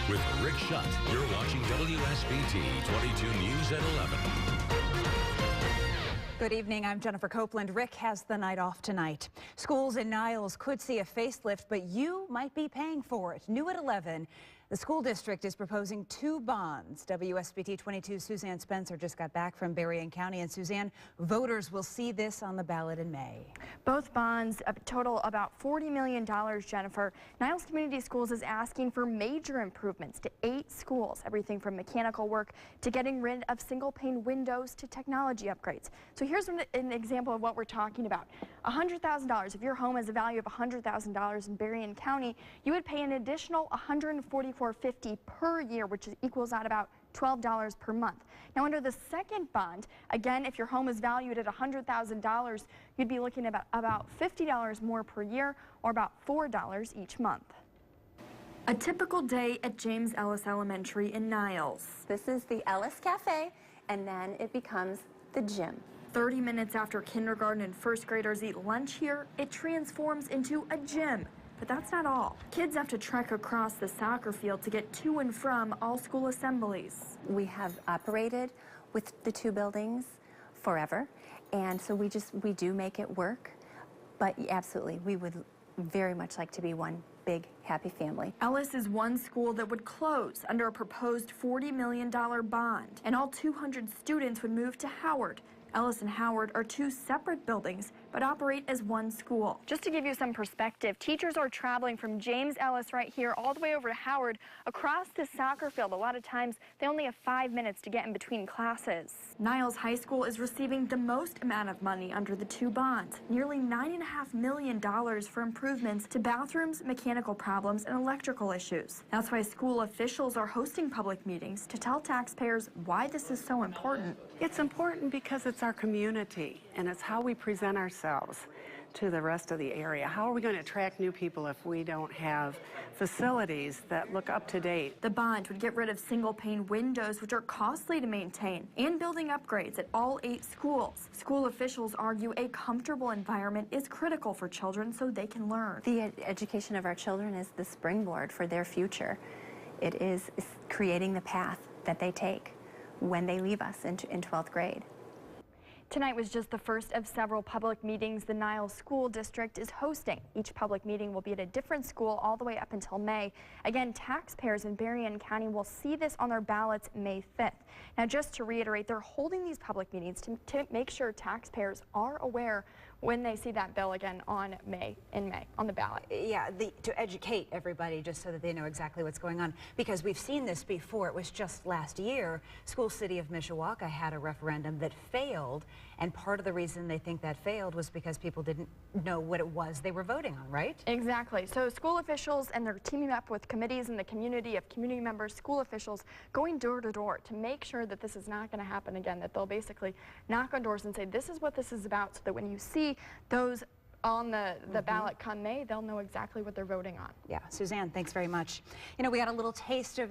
with Rick Shutt. You're watching WSBT-22 News at 11. Good evening, I'm Jennifer Copeland. Rick has the night off tonight. Schools in Niles could see a facelift, but you might be paying for it. New at 11, the school district is proposing 2 bonds. WSBT-22's Suzanne Spencer just got back from Berrien County. And Suzanne, voters will see this on the ballot in May. Both bonds total about $40 million, Jennifer. Niles Community Schools is asking for major improvements to 8 schools, everything from mechanical work to getting rid of single-pane windows to technology upgrades. So here's an example of what we're talking about. $100,000. If your home has a value of $100,000 in Berrien County, you would pay an additional $144.50 per year, which equals out about $12 per month. Now, under the second bond, again, if your home is valued at $100,000, you'd be looking at about $50 more per year, or about $4 each month. A typical day at James Ellis Elementary in Niles. This is the Ellis Cafe, and then it becomes the gym. 30 minutes after kindergarten and first graders eat lunch here, it transforms into a gym. But that's not all. Kids have to trek across the soccer field to get to and from all school assemblies. We have operated with the 2 buildings forever, and so we do make it work. But absolutely, we would very much like to be one big, happy family. Ellis is one school that would close under a proposed $40 million bond, and all 200 students would move to Howard. Ellis and Howard are 2 separate buildings, but operate as one school. Just to give you some perspective, teachers are traveling from James Ellis right here all the way over to Howard across the soccer field. A lot of times, they only have 5 minutes to get in between classes. Niles High School is receiving the most amount of money under the 2 bonds, nearly $9.5 million for improvements to bathrooms, mechanical problems, and electrical issues. That's why school officials are hosting public meetings to tell taxpayers why this is so important. It's important because it's our community, and it's how we present ourselves to the rest of the area. How are we going to attract new people if we don't have facilities that look up to date? The bond would get rid of single-pane windows, which are costly to maintain, and building upgrades at all 8 schools. School officials argue a comfortable environment is critical for children so they can learn. The education of our children is the springboard for their future. It is creating the path that they take when they leave us in 12th grade. Tonight was just the first of several public meetings the Niles School District is hosting. Each public meeting will be at a different school all the way up until May. Again, taxpayers in Berrien County will see this on their ballots May 5th. Now, just to reiterate, they're holding these public meetings to make sure taxpayers are aware when they see that bill again in May on the ballot. Yeah, to educate everybody just so that they know exactly what's going on, because we've seen this before. It was just last year, School City of Mishawaka had a referendum that failed, and part of the reason they think that failed was because people didn't know what it was they were voting on, right? Exactly. So school officials, and they're teaming up with committees in the community of community members, school officials, going door to door to make sure that this is not going to happen again, that they'll basically knock on doors and say, this is what this is about, so that when you see those on the ballot come May, they'll know exactly what they're voting on. Yeah, Suzanne, thanks very much. You know, we got a little taste of